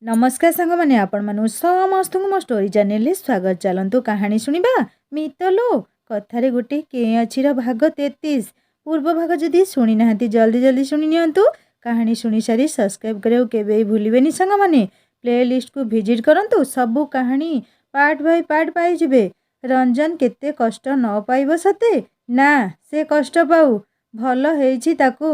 नमस्कार सांग मैंने आपण मानु समस्त मो स्टोरी चैनल स्वागत। चलतु कहानी शुणा मितलो कथारे गोटे के अच्छी भाग 33 पूर्व भाग जदि शुणी ना जल्दी जल्दी शुणी नियंतु। कहानी शुणी सारी सब्सक्राइब करियो केबे भूलिबेनी सांग माने। प्ले लिस्ट को विजिट करंतु सबु कहानी पार्ट बाय पार्ट पाई जिबे। रंजन केते कष्ट न पाइबो सते ना से कष्ट पाऊ भल हेछि ताकू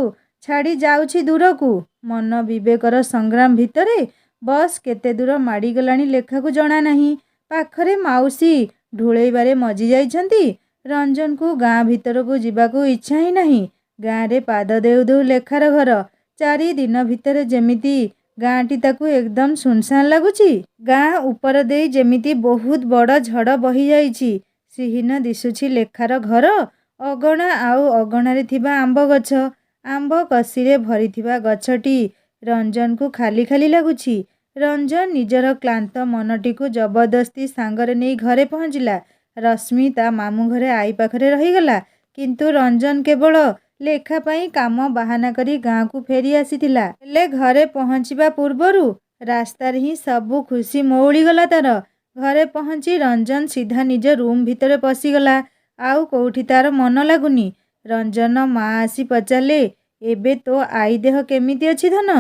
छाड़ी जाउछि दूरकू। मन विवेकर संग्राम भितरे बस केते दूर माड़ीगलाणी लेखा को जना नहीं। पाखरे माउसी ढुलैबारे मजी जाइछंती। रंजन को गाँ भीतर को जीवाकू इच्छा ही नहीं। गाँ रे पाद देउ देउ लेखार घर 4 दिन भितर जेमिति गाँटी ताकू एकदम सुनसान लगुची। गाँ ऊपर दे जेमिति बहुत बड़ झड़ बही जाइछि। श्रीहीन दिशुछि लेखार घर। अगणा आउ अगणारे थिबा आंब गछ आंब कसीरे भरीथिबा गछटी रंजन को खाली खाली लगुची। रंजन निजर क्लांत मनटी को जबरदस्ती सांगरे नहीं घरे पहुँचला। रश्मि ता मामू घरे आई पाखरे रहीगला। किंतु रंजन केवल लेखा पाई काम बाहाना करी गाँ को फेरी आसीथिला। हेले घरे पहुँचवा पूर्वरु रास्तार ही सबु खुशी मौली गला तार। घरे पहुँची रंजन सीधा निज रूम भितर पशिगला। आउ कोठी तार मन लगुनी। रंजन माँ आसी पचारे एबे तो आई देह केमिति अछि धन।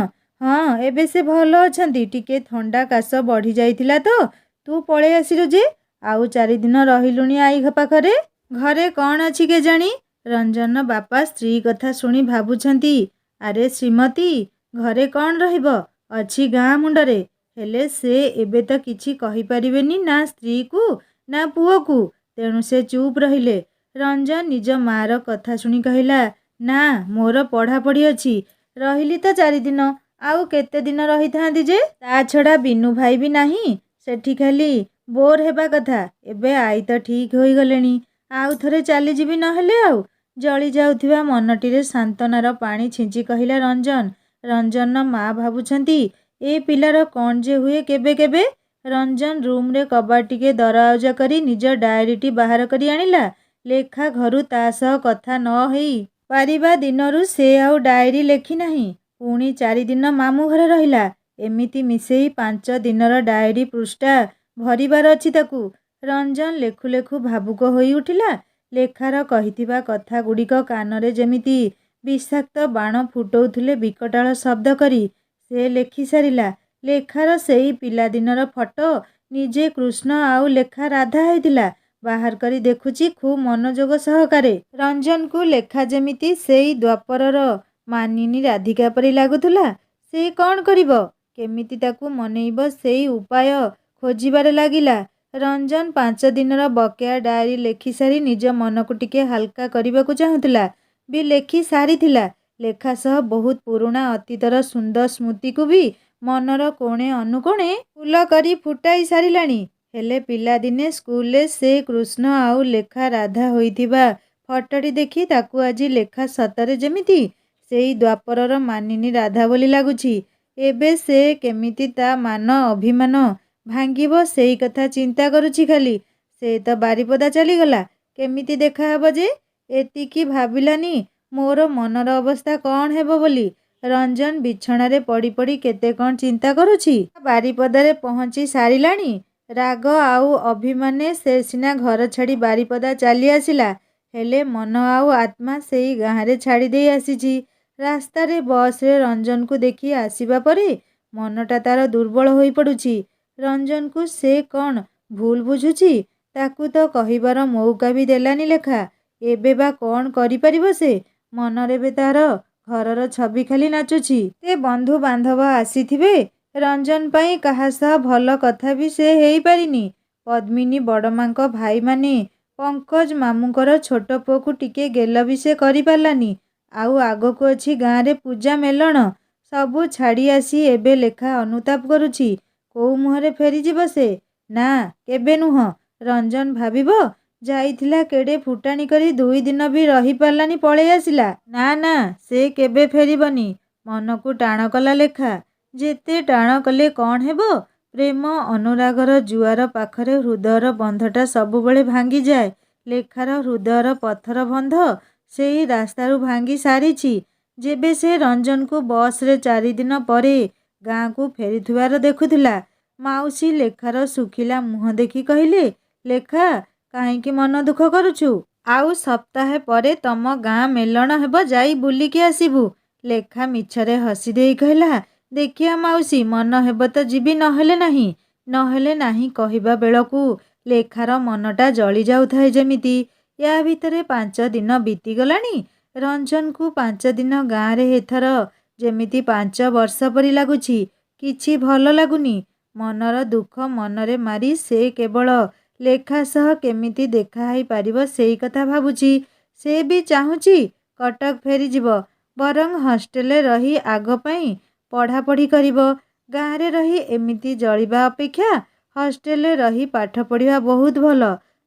हाँ एबे से भल अछंती टिके थंडा काश बढ़ी जाइथिला तो तू पळे आसिलु जे आउ 4 दिन रहिलुनी आई पाखरे। घरे कौन अछि के जानी। रंजन बापा स्त्री कथा शुणी भाबुछंती अरे श्रीमती घरे कौन रहिबो अछि गाँ मुंडरे। हेले से एबे तो किछि कहि परिबेनी ना स्त्री को ना पुओ को तेणु से चुप रहिले। रंजन निज मार कथा शुणी कहिला ना मोर पढ़ा पढ़ी अछि रहिली तो 4 दिन आउ केते दिन रही थांदी जे ता छड़ा बिनु भाई भी नहीं सेठी खाली बोर हेबा कथा। एबे आई तो ठीक होई गलेनी आउ थरे चली जीवी नहेले आउ जली जाउथिबा मनटीरे सांतनार पानी छिंची कहिला रंजन। रंजन माँ भाबुछंती ए पिलार कौन जे हुए केबे केबे। रंजन रूम रे कबाट टिके दरवाजा करी निज डायरीटी बाहर करी आनिला। लेखा घरु ता सह कथा न हेई पारिबा दिनरु से आउ डायरी लेखी नहीं। पुणी 4 दिन मामू घरे रहिला। एमिति मिसेई 5 दिनर डायरी पृष्ठा भरिबार अछि ताकू। रंजन लेखु लेखु भावुक होई उठिला। लेखार कहिथिबा कथा गुड़िक कानरे जेमिति विषाक्त बाण फुटौथुले विकटाल शब्द करी से लेखि सारिला। लेखार सेई पिलादिनर फटो निजे कृष्ण आउ लेखा राधा हेतिला बाहर करी देखुची खूब मनोजोग सहकारे। रंजन को लेखा जेमिति सेई द्वापरर मानिनी राधिका परी लागुथुला। से कौन करिबो केमिति ताकू मनेइबो सेई उपाय खोजिबारे लागिला। रंजन 5 दिनर बकेया डायरी लेखि सारी निज मन को टिके हल्का करबाकू चाहुथिला भी लेखि सारिथिला। लेखा सह बहुत पुराणा अतीतर सुंदर स्मृति को भी मनर कोणे अनुकोणे फूल करी फुटाई सारिलाणी। हेले पिला दिने स्कूल से कृष्ण आउ लेखा राधा होइथिबा फटोटी देखी ताकू आज लेखा सतरे जेमिति सेई द्वापरर मानिनी राधा बोली लागुची। एबे से केमिति ता मान अभिमान भांगिबो सेई कथा चिंता करुची खाली। से तो बारिपदा चलीगला केमिति देखा हबो जे एतिकी भाबिलानी मोर मनर अवस्था कौन हेबो बोली। रंजन बिछणारे पड़ी पड़ी केते कौन चिंता करुची। बारिपदारे पहुंची सारिलाणी। राग आउ अभिमाने से सिना घर छाड़ी बारिपदा चली आसिला हेले मन आउ आत्मा सेई गाँरे छाड़ी दे आसीची। रास्ता रे बस रे रंजन को देखी आसीबा परे मनटा तार दुर्बल होई पड़ुची। रंजन को से कौन भूल बुझुची ताकू तो कहिबार मौका भी देलानी लेखा। एबे बा कौन करि परिबो से मनरे बे तार घरर छवि खाली नाचुची। ते बंधु बांधव आसीथिबे रंजन पाई कहा सह भल कथा भी से हेई पारिनी। पद्मिनी बड़मांक भाई माने पंकज मामूंकर छोट पुओ को टिके गेल भी से करि पारलानी। आउ आगो को अच्छी गाँ रे पूजा मेलण सबू छाड़ी आसी एबे लेखा अनुताप करुची को मुहरे फेरी जीव से ना केबे नुह। रंजन भाबिबो जाइथिला केडे फुटाणी करी 2 दिन भी रही पारलानी पळे आसिला। ना ना से केबे फेरिबनी मन को टाण कला लेखा। जेते टाण कले कौन हेबो प्रेम अनुरागर जुआर पाखरे हृदयर बंधटा सबुबले भांगी जाए। लेखार हृदयर पत्थर बंध सेई रास्तारू भांगी सारिची जेबे से रंजन को बस रे 4 दिन परे ଗାଁକୁ ଫେରୁଥିବାର ଦେଖୁଥିଲା। ମାଉସୀ ଲେଖାର ଶୁଖିଲା ମୁହଁ ଦେଖି କହିଲେ, ଲେଖା, କାହିଁକି ମନ ଦୁଃଖ କରୁଛୁ? ଆଉ ସପ୍ତାହେ ପରେ ତମ ଗାଁ ମେଲଣ ହେବ, ଯାଇ ବୁଲିକି ଆସିବୁ। ଲେଖା ମିଛରେ ହସି ଦେଇ କହିଲା, ଦେଖିଆ ମାଉସୀ, ମନ ହେବ ତ ଯିବି, ନହେଲେ ନାହିଁ। ନହେଲେ ନାହିଁ କହିବା ବେଳକୁ ଲେଖାର ମନଟା ଜଳି ଯାଉଥାଏ ଯେମିତି। ୟା ଭିତରେ 5 ଦିନ ବିତିଗଲାଣି। ରଞ୍ଜନକୁ 5 ଦିନ ଗାଁରେ ଏଥର ଯେମିତି 5 ବର୍ଷ ପରି ଲାଗୁଛି। କିଛି ଭଲ ଲାଗୁନି। ମନର ଦୁଃଖ ମନରେ ମାରି ସେ କେବଳ ଲେଖା ସହ କେମିତି ଦେଖା ହେଇପାରିବ ସେଇ କଥା ଭାବୁଛି। ସେ ବି ଚାହୁଁଛି କଟକ ଫେରିଯିବ, ବରଂ ହଷ୍ଟେଲରେ ରହି ଆଗ ପାଇଁ ପଢ଼ାପଢ଼ି କରିବ। ଗାଁରେ ରହି ଏମିତି ଜଳିବା ଅପେକ୍ଷା ହଷ୍ଟେଲରେ ରହି ପାଠ ପଢ଼ିବା ବହୁତ ଭଲ।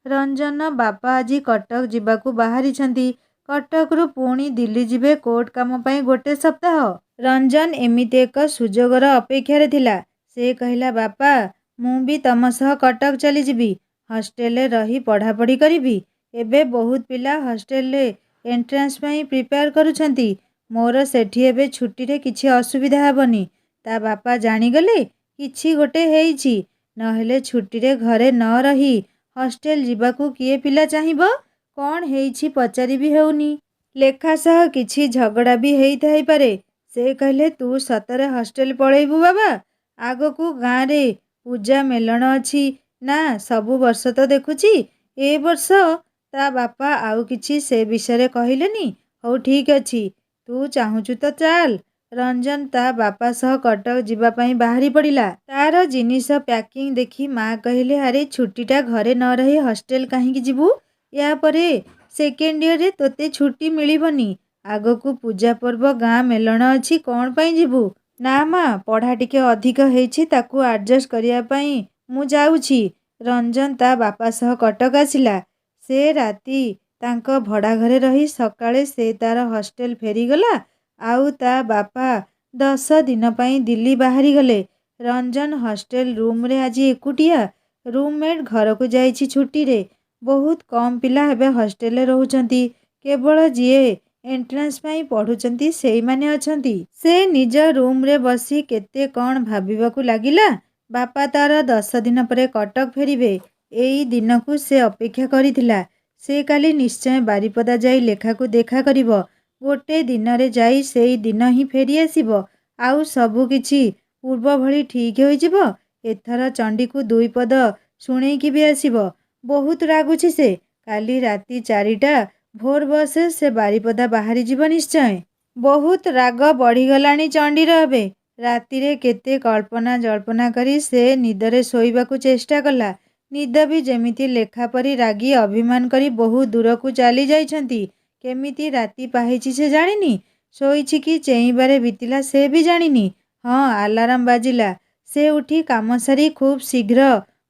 ରଞ୍ଜନ ବାପା ଆଜି କଟକ ଯିବାକୁ ବାହାରିଛନ୍ତି। କଟକରୁ ପୁଣି ଦିଲ୍ଲୀ ଯିବେ କୋର୍ଟ କାମ ପାଇଁ 1 ସପ୍ତାହ। ରଞ୍ଜନ ଏମିତି ଏକ ସୁଯୋଗର ଅପେକ୍ଷାରେ ଥିଲା। ସେ କହିଲା, ବାପା, ମୁଁ ବି ତମ ସହ କଟକ ଚାଲିଯିବି। ହଷ୍ଟେଲରେ ରହି ପଢ଼ାପଢ଼ି କରିବି। ଏବେ ବହୁତ ପିଲା ହଷ୍ଟେଲରେ ଏଣ୍ଟ୍ରାନ୍ସ ପାଇଁ ପ୍ରିପେୟାର କରୁଛନ୍ତି। ମୋର ସେଠି ଏବେ ଛୁଟିରେ କିଛି ଅସୁବିଧା ହେବନି। ତା ବାପା ଜାଣିଗଲେ କିଛି ଗୋଟେ ହେଇଛି। ନହେଲେ ଛୁଟିରେ ଘରେ ନ ରହି ହଷ୍ଟେଲ ଯିବାକୁ କିଏ ପିଲା ଚାହିଁବ? କ'ଣ ହେଇଛି ପଚାରି ବି ହେଉନି। ଲେଖା ସହ କିଛି ଝଗଡ଼ା ବି ହେଇଥାଇପାରେ। ସେ କହିଲେ, ତୁ ସତରେ ହଷ୍ଟେଲ ପଳେଇବୁ ବାବା? ଆଗକୁ ଗାଁରେ ପୂଜା ମେଲଣ ଅଛି ନା? ସବୁ ବର୍ଷ ତ ଦେଖୁଛି। ଏ ବର୍ଷ? ତା ବାପା ଆଉ କିଛି ସେ ବିଷୟରେ କହିଲେନି। ହଉ ଠିକ୍ ଅଛି, ତୁ ଚାହୁଁଛୁ ତ ଚାଲ। ରଞ୍ଜନ ତା ବାପା ସହ କଟକ ଯିବା ପାଇଁ ବାହାରି ପଡ଼ିଲା। ତାର ଜିନିଷ ପ୍ୟାକିଂ ଦେଖି ମା କହିଲେ, ଆରେ ଛୁଟିଟା ଘରେ ନ ରହି ହଷ୍ଟେଲ କାହିଁକି ଯିବୁ? ୟା ପରେ ସେକେଣ୍ଡ ଇୟରରେ ତୋତେ ଛୁଟି ମିଳିବନି। ଆଗକୁ ପୂଜା ପର୍ବ, ଗାଁ ମେଲଣ ଅଛି, କ'ଣ ପାଇଁ ଯିବୁ? ନା ମା, ପଢ଼ା ଟିକେ ଅଧିକ ହେଇଛି, ତାକୁ ଆଡ଼ଜଷ୍ଟ କରିବା ପାଇଁ ମୁଁ ଯାଉଛି। ରଞ୍ଜନ ତା ବାପା ସହ କଟକ ଆସିଲା। ସେ ରାତି ତାଙ୍କ ଭଡ଼ା ଘରେ ରହି ସକାଳେ ସେ ତାର ହଷ୍ଟେଲ ଫେରିଗଲା। ଆଉ ତା ବାପା 10 ଦିନ ପାଇଁ ଦିଲ୍ଲୀ ବାହାରିଗଲେ। ରଞ୍ଜନ ହଷ୍ଟେଲ ରୁମ୍ରେ ଆଜି ଏକୁଟିଆ। ରୁମ୍ମେଟ୍ ଘରକୁ ଯାଇଛି ଛୁଟିରେ। ବହୁତ କମ୍ ପିଲା ଏବେ ହଷ୍ଟେଲରେ ରହୁଛନ୍ତି। କେବଳ ଯିଏ ଏଣ୍ଟ୍ରାନ୍ସ ପାଇଁ ପଢ଼ୁଛନ୍ତି ସେଇମାନେ ଅଛନ୍ତି। ସେ ନିଜ ରୁମ୍ରେ ବସି କେତେ କ'ଣ ଭାବିବାକୁ ଲାଗିଲା। ବାପା ତାର 10 ଦିନ ପରେ କଟକ ଫେରିବେ। ଏଇ ଦିନକୁ ସେ ଅପେକ୍ଷା କରିଥିଲା। ସେ କାଲି ନିଶ୍ଚୟ ବାରିପଦା ଯାଇ ଲେଖାକୁ ଦେଖା କରିବ। 1 ଦିନରେ ଯାଇ ସେଇ ଦିନ ହିଁ ଫେରି ଆସିବ। ଆଉ ସବୁ କିଛି ପୂର୍ବ ଭଳି ଠିକ୍ ହୋଇଯିବ। ଏଥର ଚଣ୍ଡୀକୁ 2 ପଦ ଶୁଣେଇକି ବି ଆସିବ। ବହୁତ ରାଗୁଛି ସେ। କାଲି ରାତି 4ଟା ଭୋର ବସରେ ସେ ବାରିପଦା ବାହାରିଯିବ ନିଶ୍ଚୟ। ବହୁତ ରାଗ ବଢ଼ିଗଲାଣି ଚଣ୍ଡୀର ଏବେ। ରାତିରେ କେତେ କଳ୍ପନା ଜଳ୍ପନା କରି ସେ ନିଦରେ ଶୋଇବାକୁ ଚେଷ୍ଟା କଲା। ନିଦ ବି ଯେମିତି ଲେଖା ପରି ରାଗି ଅଭିମାନ କରି ବହୁ ଦୂରକୁ ଚାଲି ଯାଇଛନ୍ତି। କେମିତି ରାତି ପାହିଛି ସେ ଜାଣିନି। ଶୋଇଛି କି ଚେଇଁବାରେ ବିତିଲା ସେ ବି ଜାଣିନି। ହଁ, ଆଲାର୍ମ ବାଜିଲା। ସେ ଉଠି କାମ ସାରି ଖୁବ୍ ଶୀଘ୍ର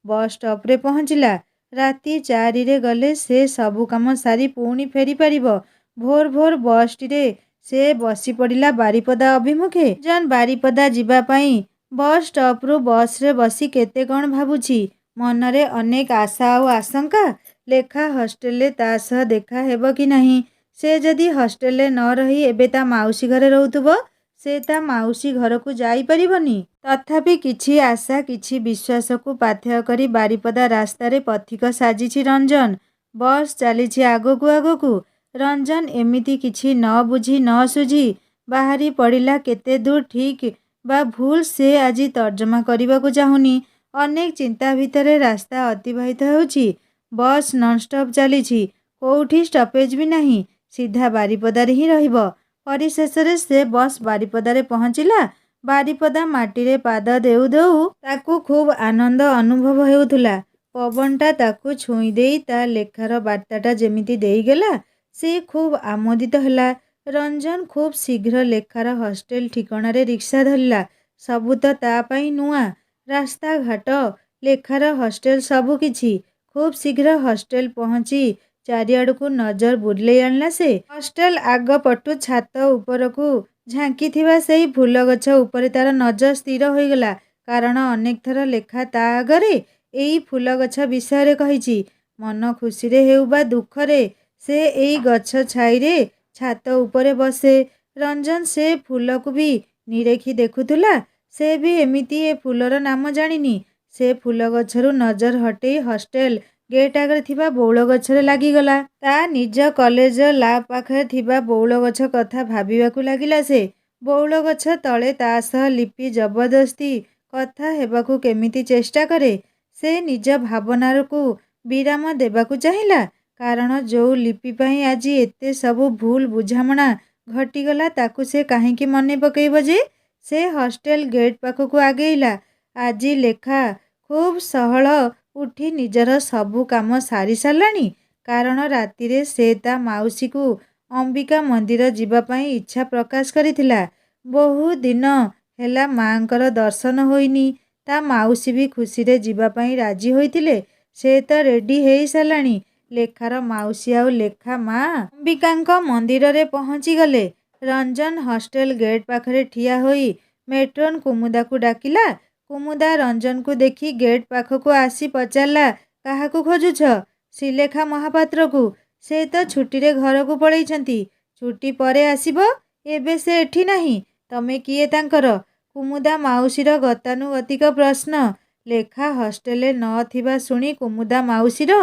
ବସ୍ ଷ୍ଟପରେ ପହଞ୍ଚିଲା। ରାତି 4ରେ ଗଲେ ସେ ସବୁ କାମ ସାରି ପୁଣି ଫେରିପାରିବ। ଭୋର ଭୋର ବସ୍ଟିରେ ସେ ବସି ପଡ଼ିଲା ବାରିପଦା ଅଭିମୁଖେ। ରଞ୍ଜନ ବାରିପଦା ଯିବା ପାଇଁ ବସ୍ ଷ୍ଟପରୁ ବସ୍ରେ ବସି କେତେ କ'ଣ ଭାବୁଛି। ମନରେ ଅନେକ ଆଶା ଆଉ ଆଶଙ୍କା। ଲେଖା ହଷ୍ଟେଲରେ ତା ସହ ଦେଖା ହେବ କି ନାହିଁ? ସେ ଯଦି ହଷ୍ଟେଲରେ ନ ରହି ଏବେ ତା ମାଉସୀ ଘରେ ରହୁଥିବ, ସେ ତା ମାଉସୀ ଘରକୁ ଯାଇପାରିବନି। ତଥାପି କିଛି ଆଶା, କିଛି ବିଶ୍ୱାସକୁ ପାଥେୟ କରି ବାରିପଦା ରାସ୍ତାରେ ପଥିକ ସାଜିଛି ରଞ୍ଜନ। ବସ୍ ଚାଲିଛି ଆଗକୁ ଆଗକୁ। ରଞ୍ଜନ ଏମିତି କିଛି ନ ବୁଝି ନ ସୁଝି ବାହାରି ପଡ଼ିଲା। କେତେ ଦୂର ଠିକ୍ ବା ଭୁଲ ସେ ଆଜି ତର୍ଜମା କରିବାକୁ ଚାହୁଁନି। ଅନେକ ଚିନ୍ତା ଭିତରେ ରାସ୍ତା ଅତିବାହିତ ହେଉଛି। ବସ୍ ନନ୍‌ଷ୍ଟପ୍ ଚାଲିଛି। କୋଉଠି ଷ୍ଟପେଜ୍ ବି ନାହିଁ। ସିଧା ବାରିପଦାରେ ହିଁ ରହିବ। ପରିଶେଷରେ ସେ ବସ୍ ବାରିପଦାରେ ପହଞ୍ଚିଲା। ବାରିପଦା ମାଟିରେ ପାଦ ଦେଉ ଦେଉ ତାକୁ ଖୁବ୍ ଆନନ୍ଦ ଅନୁଭବ ହେଉଥିଲା। ପବନଟା ତାକୁ ଛୁଇଁ ଦେଇ ତା ଲେଖାର ବାର୍ତ୍ତାଟା ଯେମିତି ଦେଇଗଲା। ସେ ଖୁବ୍ ଆମୋଦିତ ହେଲା। ରଞ୍ଜନ ଖୁବ୍ ଶୀଘ୍ର ଲେଖାର ହଷ୍ଟେଲ ଠିକଣାରେ ରିକ୍ସା ଧରିଲା। ସବୁ ତ ତା ପାଇଁ ନୂଆ। ରାସ୍ତାଘାଟ, ଲେଖାର ହଷ୍ଟେଲ, ସବୁ କିଛି। ଖୁବ୍ ଶୀଘ୍ର ହଷ୍ଟେଲ ପହଞ୍ଚି ଚାରିଆଡ଼କୁ ନଜର ବୁଲେଇ ଆଣିଲା ସେ। ହଷ୍ଟେଲ ଆଗ ପଟୁ ଛାତ ଉପରକୁ ଝାଙ୍କିଥିବା ସେଇ ଫୁଲଗଛ ଉପରେ ତାର ନଜର ସ୍ଥିର ହୋଇଗଲା। କାରଣ ଅନେକ ଥର ଲେଖା ତା ଆଗରେ ଏଇ ଫୁଲଗଛ ବିଷୟରେ କହିଛି। ମନ ଖୁସିରେ ହେଉ ବା ଦୁଃଖରେ ସେ ଏଇ ଗଛ ଛାଇରେ ଛାତ ଉପରେ ବସେ। ରଞ୍ଜନ ସେ ଫୁଲକୁ ବି ନିରେଖି ଦେଖୁଥିଲା। ସେ ବି ଏମିତି ଏ ଫୁଲର ନାମ ଜାଣିନି। ସେ ଫୁଲ ଗଛରୁ ନଜର ହଟେଇ ହଷ୍ଟେଲ ଗେଟ୍ ଆଗରେ ଥିବା ବଉଳ ଗଛରେ ଲାଗିଗଲା। ତା ନିଜ କଲେଜ ଲାବ୍ ପାଖରେ ଥିବା ବଉଳ ଗଛ କଥା ଭାବିବାକୁ ଲାଗିଲା ସେ। ବଉଳ ଗଛ ତଳେ ତା ସହ ଲିପି ଜବରଦସ୍ତି କଥା ହେବାକୁ କେମିତି ଚେଷ୍ଟା କରେ। ସେ ନିଜ ଭାବନାକୁ ବିରାମ ଦେବାକୁ ଚାହିଁଲା। କାରଣ ଯୋଉ ଲିପି ପାଇଁ ଆଜି ଏତେ ସବୁ ଭୁଲ ବୁଝାମଣା ଘଟିଗଲା ତାକୁ ସେ କାହିଁକି ମନେ ପକେଇବ ଯେ? ସେ ହଷ୍ଟେଲ ଗେଟ୍ ପାଖକୁ ଆଗେଇଲା। ଆଜି ଲେଖା ଖୁବ୍ ସହଳ ଉଠି ନିଜର ସବୁ କାମ ସାରି ସାରିଲାଣି। କାରଣ ରାତିରେ ସେ ତା ମାଉସୀକୁ ଅମ୍ବିକା ମନ୍ଦିର ଯିବା ପାଇଁ ଇଚ୍ଛା ପ୍ରକାଶ କରିଥିଲା। ବହୁ ଦିନ ହେଲା ମାଙ୍କର ଦର୍ଶନ ହୋଇନି। ତା ମାଉସୀ ବି ଖୁସିରେ ଯିବା ପାଇଁ ରାଜି ହୋଇଥିଲେ। ସେ ତ ରେଡି ହେଇ ସାରିଲାଣି। ଲେଖାର ମାଉସୀ ଆଉ ଲେଖା ମା ଅମ୍ବିକାଙ୍କ ମନ୍ଦିରରେ ପହଞ୍ଚିଗଲେ। ରଞ୍ଜନ ହଷ୍ଟେଲ ଗେଟ୍ ପାଖରେ ଠିଆ ହୋଇ ମେଟ୍ରୋନ୍ କୁମୁଦାକୁ ଡାକିଲା। କୁମୁଦା ରଞ୍ଜନକୁ ଦେଖି ଗେଟ୍ ପାଖକୁ ଆସି ପଚାରିଲା, କାହାକୁ ଖୋଜୁଛ? ଶ୍ରୀଲେଖା ମହାପାତ୍ରକୁ। ସେ ତ ଛୁଟିରେ ଘରକୁ ପଳେଇଛନ୍ତି। ଛୁଟି ପରେ ଆସିବ। ଏବେ ସେ ଏଠି ନାହିଁ। ତମେ କିଏ ତାଙ୍କର? କୁମୁଦା ମାଉସୀର ଗତାନୁଗତିକ ପ୍ରଶ୍ନ। ଲେଖା ହଷ୍ଟେଲରେ ନ ଥିବା ଶୁଣି କୁମୁଦା ମାଉସୀର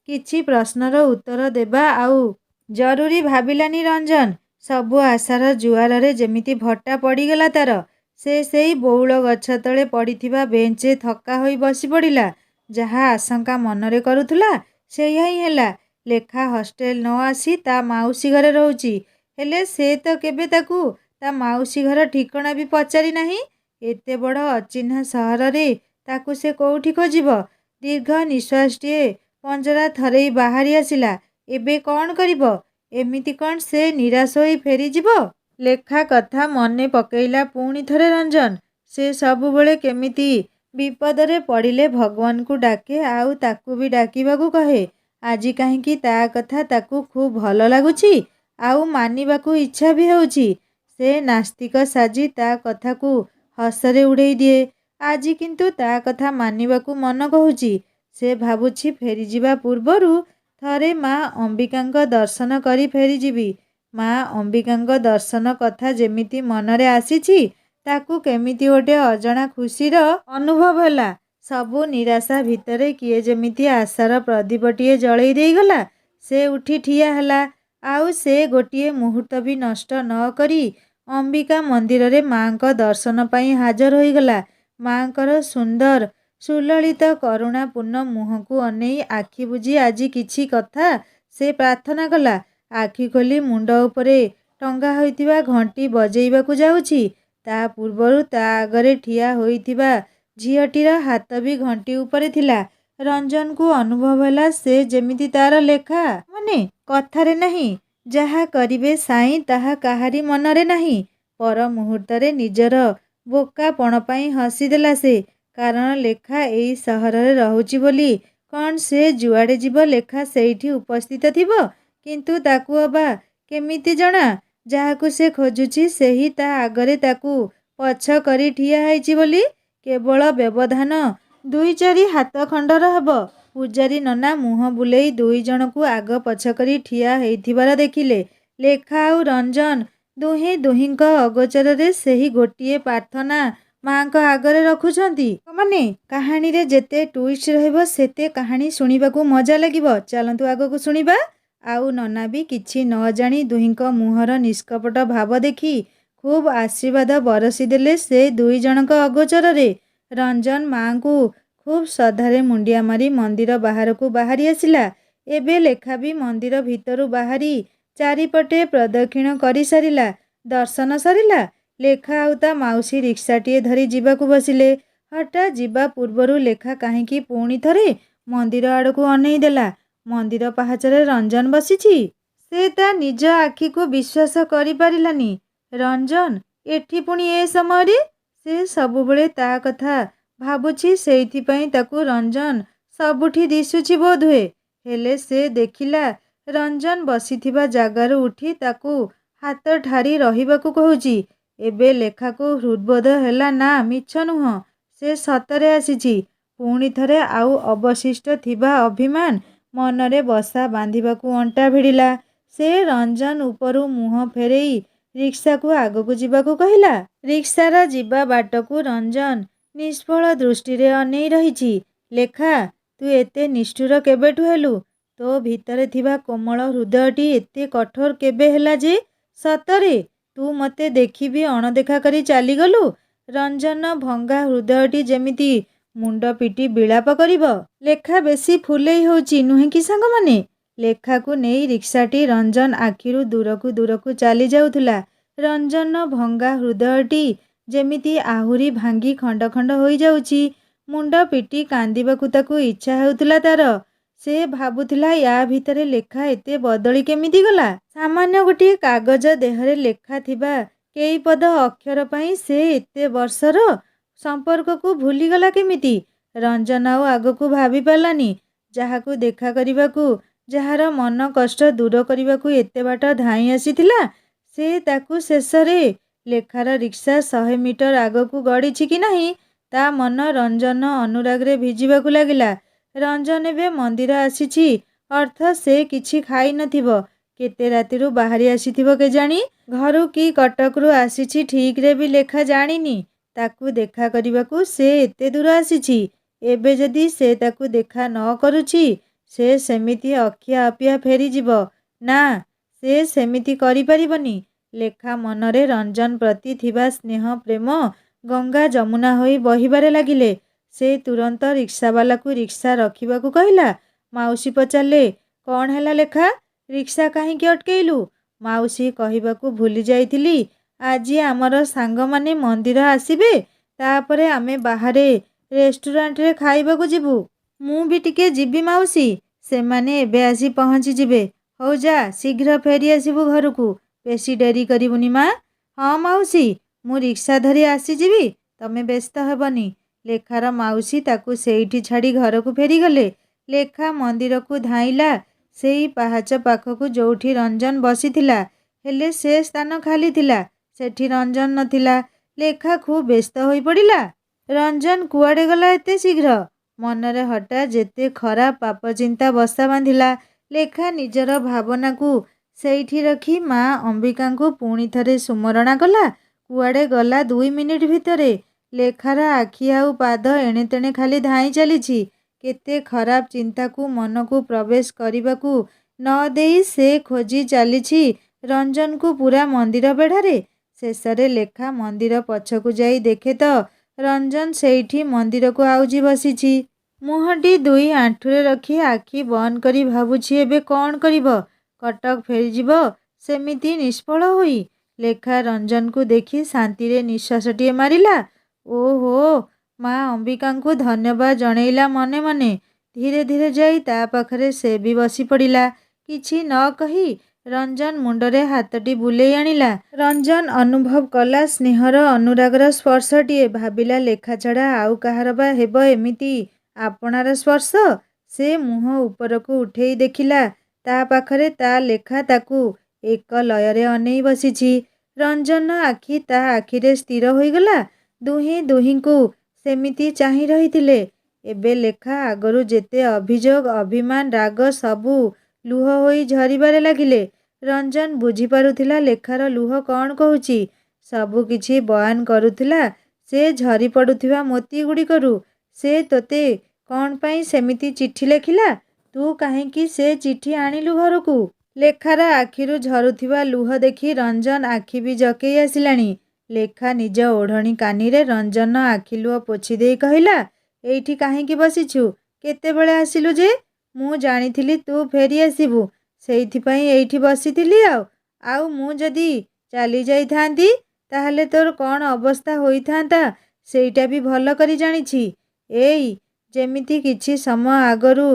କିଛି ପ୍ରଶ୍ନର ଉତ୍ତର ଦେବା ଆଉ ଜରୁରୀ ଭାବିଲାନି ରଞ୍ଜନ। ସବୁ ଆଶାର ଜୁଆରରେ ଯେମିତି ଭଟ୍ଟା ପଡ଼ିଗଲା ତାର। ସେ ସେଇ ବଉଳ ଗଛ ତଳେ ପଡ଼ିଥିବା ବେଞ୍ଚରେ ଥକ୍କା ହୋଇ ବସି ପଡ଼ିଲା। ଯାହା ଆଶଙ୍କା ମନରେ କରୁଥିଲା ସେଇଆ ହିଁ ହେଲା। ଲେଖା ହଷ୍ଟେଲ ନ ଆସି ତା ମାଉସୀ ଘରେ ରହୁଛି। ହେଲେ ସେ ତ କେବେ ତାକୁ ତା ମାଉସୀ ଘର ଠିକଣା ବି ପଚାରି ନାହିଁ। ଏତେ ବଡ଼ ଅଚିହ୍ନା ସହରରେ ତାକୁ ସେ କୋଉଠି ଖୋଜିବ? ଦୀର୍ଘ ନିଶ୍ୱାସଟିଏ ପଞ୍ଜରା ଥରେଇ ବାହାରି ଆସିଲା। ଏବେ କ'ଣ କରିବ? ଏମିତି କ'ଣ ସେ ନିରାଶ ହୋଇ ଫେରିଯିବ? ଲେଖା କଥା ମନେ ପକେଇଲା ପୁଣି ଥରେ ରଞ୍ଜନ। ସେ ସବୁବେଳେ କେମିତି ବିପଦରେ ପଡ଼ିଲେ ଭଗବାନଙ୍କୁ ଡାକେ ଆଉ ତାକୁ ବି ଡାକିବାକୁ କହେ। ଆଜି କାହିଁକି ତା କଥା ତାକୁ ଖୁବ୍ ଭଲ ଲାଗୁଛି ଆଉ ମାନିବାକୁ ଇଚ୍ଛା ବି ହେଉଛି। ସେ ନାସ୍ତିକ ସାଜି ତା କଥାକୁ ହସରେ ଉଡ଼େଇ ଦିଏ। ଆଜି କିନ୍ତୁ ତା କଥା ମାନିବାକୁ ମନ କହୁଛି। ସେ ଭାବୁଛି ଫେରିଯିବା ପୂର୍ବରୁ ଥରେ ମା ଅମ୍ବିକାଙ୍କ ଦର୍ଶନ କରି ଫେରିଯିବି। ମା ଅମ୍ବିକାଙ୍କ ଦର୍ଶନ କଥା ଯେମିତି ମନରେ ଆସିଛି ତାକୁ କେମିତି ଗୋଟେ ଅଜଣା ଖୁସିର ଅନୁଭବ ହେଲା। ସବୁ ନିରାଶା ଭିତରେ କିଏ ଯେମିତି ଆଶାର ପ୍ରଦୀପଟିଏ ଜଳେଇ ଦେଇଗଲା। ସେ ଉଠି ଠିଆ ହେଲା। ଆଉ ସେ ଗୋଟିଏ ମୁହୂର୍ତ୍ତ ବି ନଷ୍ଟ ନ କରି ଅମ୍ବିକା ମନ୍ଦିରରେ ମାଙ୍କ ଦର୍ଶନ ପାଇଁ ହାଜର ହୋଇଗଲା। ମାଙ୍କର ସୁନ୍ଦର ସୁଲଳିତ କରୁଣାପୂର୍ଣ୍ଣ ମୁହଁକୁ ଅନେଇ ଆଖି ବୁଜି ଆଜି କିଛି କଥା ସେ ପ୍ରାର୍ଥନା କଲା। ଆଖି ଖୋଲି ମୁଣ୍ଡ ଉପରେ ଟଙ୍ଗା ହୋଇଥିବା ଘଣ୍ଟି ବଜେଇବାକୁ ଯାଉଛି। ତା ପୂର୍ବରୁ ତା ଆଗରେ ଠିଆ ହୋଇଥିବା ଝିଅଟିର ହାତ ବି ଘଣ୍ଟି ଉପରେ ଥିଲା। ରଞ୍ଜନକୁ ଅନୁଭବ ହେଲା ସେ ଯେମିତି ତାର ଲେଖା ମାନେ କଥାରେ ନାହିଁ। ଯାହା କରିବେ ସାईଁ ତାହା କାହାରି ମନରେ ନାହିଁ। ପର ମୁହୂର୍ତ୍ତରେ ନିଜର ବୋକାପଣ ପାଇଁ ହସିଦେଲା ସେ। କାରଣ ଲେଖା ଏଇ ସହରରେ ରହୁଛି ବୋଲି କ'ଣ ସେ ଯୁଆଡ଼େ ଯିବ ଲେଖା ସେଇଠି ଉପସ୍ଥିତ ଥିବ? କିନ୍ତୁ ତାକୁ ଅବା କେମିତି ଜଣା ଯାହାକୁ ସେ ଖୋଜୁଛି ସେହି ତା ଆଗରେ ତାକୁ ପଛ କରି ଠିଆ ହେଇଛି ବୋଲି? କେବଳ ବ୍ୟବଧାନ 2-4 ହାତ ଖଣ୍ଡର ହେବ। ପୂଜାରୀ ନନା ମୁହଁ ବୁଲେଇ ଦୁଇ ଜଣକୁ ଆଗ ପଛ କରି ଠିଆ ହେଇଥିବାର ଦେଖିଲେ। ଲେଖା ଆଉ ରଞ୍ଜନ ଦୁହେଁ ଦୁହିଁଙ୍କ ଅଗୋଚରରେ ସେହି ଗୋଟିଏ ପ୍ରାର୍ଥନା ମାଙ୍କ ଆଗରେ ରଖୁଛନ୍ତି। ମାନେ କାହାଣୀରେ ଯେତେ ଟୁଇଷ୍ଟ ରହିବ ସେତେ କାହାଣୀ ଶୁଣିବାକୁ ମଜା ଲାଗିବ। ଚାଲନ୍ତୁ ଆଗକୁ ଶୁଣିବା। ଆଉ ନନା ବି କିଛି ନ ଜାଣି ଦୁହିଁଙ୍କ ମୁହଁର ନିଷ୍କପଟ ଭାବ ଦେଖି ଖୁବ୍ ଆଶୀର୍ବାଦ ବରଷି ଦେଲେ ସେ ଦୁଇ ଜଣଙ୍କ ଅଗୋଚରରେ। ରଞ୍ଜନ ମାଙ୍କୁ ଖୁବ୍ ଶ୍ରଦ୍ଧାରେ ମୁଣ୍ଡିଆ ମାରି ମନ୍ଦିର ବାହାରକୁ ବାହାରି ଆସିଲା। ଏବେ ଲେଖା ବି ମନ୍ଦିର ଭିତରୁ ବାହାରି ଚାରିପଟେ ପ୍ରଦକ୍ଷିଣ କରି ସାରିଲା। ଦର୍ଶନ ସରିଲା। ଲେଖା ଆଉ ତା ମାଉସୀ ରିକ୍ସାଟିଏ ଧରି ଯିବାକୁ ବସିଲେ। ହଠାତ୍ ଯିବା ପୂର୍ବରୁ ଲେଖା କାହିଁକି ପୁଣି ଥରେ ମନ୍ଦିର ଆଡ଼କୁ ଅନେଇ ଦେଲା। ମନ୍ଦିର ପାହାଚରେ ରଞ୍ଜନ ବସିଛି। ସେ ତା ନିଜ ଆଖିକୁ ବିଶ୍ୱାସ କରିପାରିଲାନି। ରଞ୍ଜନ ଏଠି ପୁଣି ଏ ସମୟରେ? ସେ ସବୁବେଳେ ତା କଥା ଭାବୁଛି ସେଇଥିପାଇଁ ତାକୁ ରଞ୍ଜନ ସବୁଠି ଦିଶୁଛି ବୋଧହୁଏ। ହେଲେ ସେ ଦେଖିଲା ରଞ୍ଜନ ବସିଥିବା ଜାଗାରୁ ଉଠି ତାକୁ ହାତ ଠାରି ରହିବାକୁ କହୁଛି। ଏବେ ଲେଖାକୁ ହୃଦବୋଧ ହେଲା ନା ମିଛ ନୁହଁ। ସେ ସତରେ ଆସିଛି। ପୁଣି ଥରେ ଆଉ ଅବଶିଷ୍ଟ ଥିବା ଅଭିମାନ ମନରେ ବସା ବାନ୍ଧିବାକୁ ଅଣ୍ଟା ଭିଡ଼ିଲା। ସେ ରଞ୍ଜନ ଉପରୁ ମୁହଁ ଫେରେଇ ରିକ୍ସାକୁ ଆଗକୁ ଯିବାକୁ କହିଲା। ରିକ୍ସାର ଯିବା ବାଟକୁ ରଞ୍ଜନ ନିଷ୍ଫଳ ଦୃଷ୍ଟିରେ ଅନେଇ ରହିଛି। ଲେଖା, ତୁ ଏତେ ନିଷ୍ଠୁର କେବେଠୁ ହେଲୁ? ତୋ ଭିତରେ ଥିବା କୋମଳ ହୃଦୟଟି ଏତେ କଠୋର କେବେ ହେଲା ଯେ ସତରେ ତୁ ମୋତେ ଦେଖିବି ଅଣଦେଖା କରି ଚାଲିଗଲୁ? ରଞ୍ଜନ ଭଙ୍ଗା ହୃଦୟଟି ଯେମିତି ମୁଣ୍ଡ ପିଟି ବିଳାପ କରିବ। ଲେଖା ବେଶୀ ଫୁଲେଇ ହେଉଛି ନୁହେଁ କି ସାଙ୍ଗମାନେ? ଲେଖାକୁ ନେଇ ରିକ୍ସାଟି ରଞ୍ଜନ ଆଖିରୁ ଦୂରକୁ ଦୂରକୁ ଚାଲି ଯାଉଥିଲା। ରଞ୍ଜନ ଭଙ୍ଗା ହୃଦୟଟି ଯେମିତି ଆହୁରି ଭାଙ୍ଗି ଖଣ୍ଡ ଖଣ୍ଡ ହୋଇଯାଉଛି। ମୁଣ୍ଡ ପିଟି କାନ୍ଦିବାକୁ ତାକୁ ଇଚ୍ଛା ହେଉଥିଲା ତାର। ସେ ଭାବୁଥିଲା ୟା ଭିତରେ ଲେଖା ଏତେ ବଦଳି କେମିତି ଗଲା? ସାମାନ୍ୟ ଗୋଟିଏ କାଗଜ ଦେହରେ ଲେଖା ଥିବା କେଇପଦ ଅକ୍ଷର ପାଇଁ ସେ ଏତେ ବର୍ଷର ସମ୍ପର୍କକୁ ଭୁଲିଗଲା କେମିତି? ରଞ୍ଜନ ଆଉ ଆଗକୁ ଭାବି ପାରିଲାନି। ଯାହାକୁ ଦେଖା କରିବାକୁ, ଯାହାର ମନ କଷ୍ଟ ଦୂର କରିବାକୁ ଏତେ ବାଟ ଧାଇଁ ଆସିଥିଲା, ସେ ତାକୁ ଶେଷରେ ଲେଖାର ରିକ୍ସା 100 ମିଟର ଆଗକୁ ଗଡ଼ିଛି କି ନାହିଁ ତା ମନ ରଞ୍ଜନ ଅନୁରାଗରେ ଭିଜିବାକୁ ଲାଗିଲା। ରଞ୍ଜନ ଏବେ ମନ୍ଦିର ଆସିଛି ଅର୍ଥ ସେ କିଛି ଖାଇ ନଥିବ। କେତେ ରାତିରୁ ବାହାରି ଆସିଥିବ କେଜାଣି? ଘରୁ କି କଟକରୁ ଆସିଛି ଠିକରେ ବି ଲେଖା ଜାଣିନି। ତାକୁ ଦେଖା କରିବାକୁ ସେ ଏତେ ଦୂର ଆସିଛି। ଏବେ ଯଦି ସେ ତାକୁ ଦେଖା ନ କରୁଛି, ସେ ସେମିତି ଅଖିଆ ଅପିଆ ଫେରିଯିବ। ନା, ସେ ସେମିତି କରିପାରିବନି। ଲେଖା ମନରେ ରଞ୍ଜନ ପ୍ରତି ଥିବା ସ୍ନେହ ପ୍ରେମ ଗଙ୍ଗା ଯମୁନା ହୋଇ ବହିବାରେ ଲାଗିଲେ। ସେ ତୁରନ୍ତ ରିକ୍ସାବାଲାକୁ ରିକ୍ସା ରଖିବାକୁ କହିଲା। ମାଉସୀ ପଚାରିଲେ, କ'ଣ ହେଲା ଲେଖା? ରିକ୍ସା କାହିଁକି ଅଟକେଇଲୁ? ମାଉସୀ କହିବାକୁ ଭୁଲି ଯାଇଥିଲି, ଆଜି ଆମର ସାଙ୍ଗମାନେ ମନ୍ଦିର ଆସିବେ, ତାପରେ ଆମେ ବାହାରେ ରେଷ୍ଟୁରାଣ୍ଟରେ ଖାଇବାକୁ ଯିବୁ। ମୁଁ ବି ଟିକେ ଯିବି ମାଉସୀ। ସେମାନେ ଏବେ ଆସି ପହଞ୍ଚିଯିବେ। ହଉ ଯା, ଶୀଘ୍ର ଫେରି ଆସିବୁ ଘରକୁ। ବେଶୀ ଡେରି କରିବୁନି ମା। ହଁ ମାଉସୀ, ମୁଁ ରିକ୍ସା ଧରି ଆସିଯିବି, ତମେ ବ୍ୟସ୍ତ ହେବନି। ଲେଖାର ମାଉସୀ ତାକୁ ସେଇଠି ଛାଡ଼ି ଘରକୁ ଫେରିଗଲେ। ଲେଖା ମନ୍ଦିରକୁ ଧାଇଁଲା ସେଇ ପାହାଚ ପାଖକୁ ଯୋଉଠି ରଞ୍ଜନ ବସିଥିଲା। ହେଲେ ସେ ସ୍ଥାନ ଖାଲି ଥିଲା। ସେଠି ରଞ୍ଜନ ନଥିଲା। ଲେଖା ଖୁବ୍ ବ୍ୟସ୍ତ ହୋଇପଡ଼ିଲା। ରଞ୍ଜନ କୁଆଡ଼େ ଗଲା ଏତେ ଶୀଘ୍ର? ମନରେ ହଠାତ୍ ଯେତେ ଖରାପ ପାପ ଚିନ୍ତା ବସା ବାନ୍ଧିଲା। ଲେଖା ନିଜର ଭାବନାକୁ ସେଇଠି ରଖି ମା ଅମ୍ବିକାଙ୍କୁ ପୁଣି ଥରେ ସୁମରଣା କଲା। କୁଆଡ଼େ ଗଲା 2 ମିନିଟ୍ ଭିତରେ? ଲେଖାର ଆଖି ଆଉ ପାଦ ଏଣେ ତେଣେ ଖାଲି ଧାଇଁ ଚାଲିଛି। କେତେ ଖରାପ ଚିନ୍ତାକୁ ମନକୁ ପ୍ରବେଶ କରିବାକୁ ନ ଦେଇ ସେ ଖୋଜି ଚାଲିଛି ରଞ୍ଜନକୁ ପୁରା ମନ୍ଦିର ବେଢ଼ାରେ। ଶେଷରେ ଲେଖା ମନ୍ଦିର ପଛକୁ ଯାଇ ଦେଖେ ତ ରଞ୍ଜନ ସେଇଠି ମନ୍ଦିରକୁ ଆଉଜି ବସିଛି। ମୁହଁଟି 2 ଆଣ୍ଠୁରେ ରଖି ଆଖି ବନ୍ଦ କରି ଭାବୁଛି ଏବେ କ'ଣ କରିବ? କଟକ ଫେରିଯିବ ସେମିତି ନିଷ୍ଫଳ ହୋଇ? ଲେଖା ରଞ୍ଜନକୁ ଦେଖି ଶାନ୍ତିରେ ନିଶ୍ୱାସଟିଏ ମାରିଲା। ଓହୋ, ମା ଅମ୍ବିକାଙ୍କୁ ଧନ୍ୟବାଦ ଜଣେଇଲା ମନେ ମନେ। ଧୀରେ ଧୀରେ ଯାଇ ତା ପାଖରେ ସେ ବି ବସି ପଡ଼ିଲା। କିଛି ନ କହି ରଞ୍ଜନ ମୁଣ୍ଡରେ ହାତଟି ବୁଲେଇ ଆଣିଲା। ରଞ୍ଜନ ଅନୁଭବ କଲା ସ୍ନେହର ଅନୁରାଗର ସ୍ପର୍ଶଟିଏ। ଭାବିଲା ଲେଖା ଛଡ଼ା ଆଉ କାହାର ବା ହେବ ଏମିତି ଆପଣାର ସ୍ପର୍ଶ? ସେ ମୁହଁ ଉପରକୁ ଉଠେଇ ଦେଖିଲା ତା ପାଖରେ ତା ଲେଖା ତାକୁ ଏକ ଲୟରେ ଅନେଇ ବସିଛି। ରଞ୍ଜନ ଆଖି ତା ଆଖିରେ ସ୍ଥିର ହୋଇଗଲା। ଦୁହେଁ ଦୁହିଁଙ୍କୁ ସେମିତି ଚାହିଁ ରହିଥିଲେ। ଏବେ ଲେଖା ଆଗରୁ ଯେତେ ଅଭିଯୋଗ, ଅଭିମାନ, ରାଗ ସବୁ ଲୁହ ହୋଇ ଝରିବାରେ ଲାଗିଲେ। ରଞ୍ଜନ ବୁଝିପାରୁଥିଲା ଲେଖାର ଲୁହ କ'ଣ କହୁଛି। ସବୁ କିଛି ବୟାନ କରୁଥିଲା ସେ ଝରି ପଡ଼ୁଥିବା ମୋତିଗୁଡ଼ିକରୁ। ସେ ତୋତେ କ'ଣ ପାଇଁ ସେମିତି ଚିଠି ଲେଖିଲା? ତୁ କାହିଁକି ସେ ଚିଠି ଆଣିଲୁ ଘରକୁ? ଲେଖାର ଆଖିରୁ ଝରୁଥିବା ଲୁହ ଦେଖି ରଞ୍ଜନ ଆଖି ବି ଜକେଇ ଆସିଲାଣି। ଲେଖା ନିଜ ଓଢ଼ଣୀ କାନିରେ ରଞ୍ଜନ ଆଖିଲୁହ ପୋଛିଦେଇ କହିଲା, ଏଇଠି କାହିଁକି ବସିଛୁ? କେତେବେଳେ ଆସିଲୁ ଯେ? ମୁଁ ଜାଣିଥିଲି ତୁ ଫେରି ଆସିବୁ, ସେଇଥିପାଇଁ ଏଇଠି ବସିଥିଲି। ଆଉ ମୁଁ ଯଦି ଚାଲି ଯାଇଥାନ୍ତି ତାହେଲେ ତୋର କ'ଣ ଅବସ୍ଥା ହୋଇଥାନ୍ତା ସେଇଟା ବି ଭଲ କରି ଜାଣିଛି। ଏଇ ଯେମିତି କିଛି ସମୟ ଆଗରୁ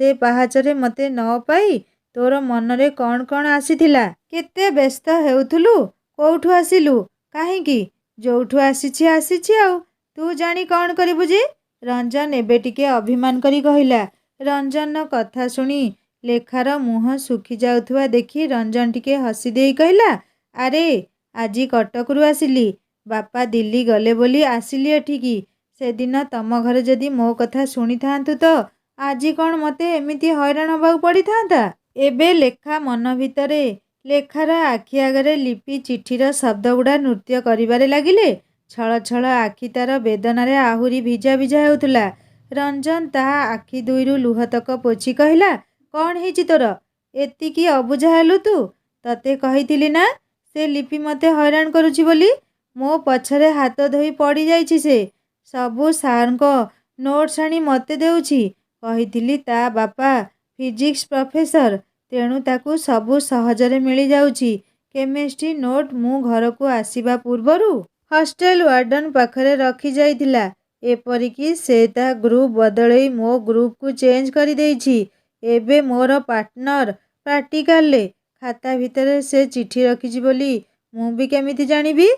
ସେ ପାହାଚରେ ମୋତେ ନ ପାଇ ତୋର ମନରେ କ'ଣ କ'ଣ ଆସିଥିଲା? କେତେ ବ୍ୟସ୍ତ ହେଉଥିଲୁ? କୋଉଠୁ ଆସିଲୁ? କାହିଁକି? ଯୋଉଠୁ ଆସିଛି ଆସିଛି, ଆଉ ତୁ ଜାଣି କ'ଣ କରିବୁ ଯେ? ରଞ୍ଜନ ଏବେ ଟିକେ ଅଭିମାନ କରି କହିଲା। ରଞ୍ଜନର କଥା ଶୁଣି ଲେଖାର ମୁହଁ ଶୁଖି ଯାଉଥିବା ଦେଖି ରଞ୍ଜନ ଟିକେ ହସି ଦେଇ କହିଲା, ଆରେ ଆଜି କଟକରୁ ଆସିଲି। ବାପା ଦିଲ୍ଲୀ ଗଲେ ବୋଲି ଆସିଲି ଏଠିକି। ସେଦିନ ତମ ଘରେ ଯଦି ମୋ କଥା ଶୁଣିଥାନ୍ତୁ ତ ଆଜି କ'ଣ ମୋତେ ଏମିତି ହଇରାଣ ହେବାକୁ ପଡ଼ିଥାନ୍ତା? ଏବେ ଲେଖା ମନ ଭିତରେ ଲେଖାର ଆଖି ଆଗରେ ଲିପି ଚିଠିର ଶବ୍ଦଗୁଡ଼ା ନୃତ୍ୟ କରିବାରେ ଲାଗିଲେ। ଛଳ ଛଳ ଆଖି ତାର ବେଦନାରେ ଆହୁରି ଭିଜା ଭିଜା ହେଉଥିଲା। ରଞ୍ଜନ ତା ଆଖି ଦୁଇରୁ ଲୁହତକ ପୋଛି କହିଲା, କ'ଣ ହେଇଛି ତୋର? ଏତିକି ଅବୁଝା ହେଲୁ ତୁ? ତତେ କହିଥିଲି ନା ସେ ଲିପି ମୋତେ ହଇରାଣ କରୁଛି ବୋଲି। ମୋ ପଛରେ ହାତ ଧୋଇ ପଡ଼ିଯାଇଛି ସେ। ସବୁ ସାର୍ଙ୍କ ନୋଟ୍ସ ଆଣି ମୋତେ ଦେଉଛି। କହିଥିଲି ତା ବାପା ଫିଜିକ୍ସ ପ୍ରଫେସର, ତେଣୁ ତାକୁ ସବୁ ସହଜରେ ମିଳିଯାଉଛି। କେମିଷ୍ଟ୍ରି ନୋଟ୍ ମୁଁ ଘରକୁ ଆସିବା ପୂର୍ବରୁ ହଷ୍ଟେଲ ୱାର୍ଡନ ପାଖରେ ରଖିଯାଇଥିଲା। ଏପରିକି ସେ ତା ଗ୍ରୁପ୍ ବଦଳେଇ ମୋ ଗ୍ରୁପକୁ ଚେଞ୍ଜ କରିଦେଇଛି। ଏବେ ମୋର ପାର୍ଟନର ପ୍ରାକ୍ଟିକାଲରେ ଖାତା ଭିତରେ ସେ ଚିଠି ରଖିଛି ବୋଲି ମୁଁ ବି କେମିତି ଜାଣିବି?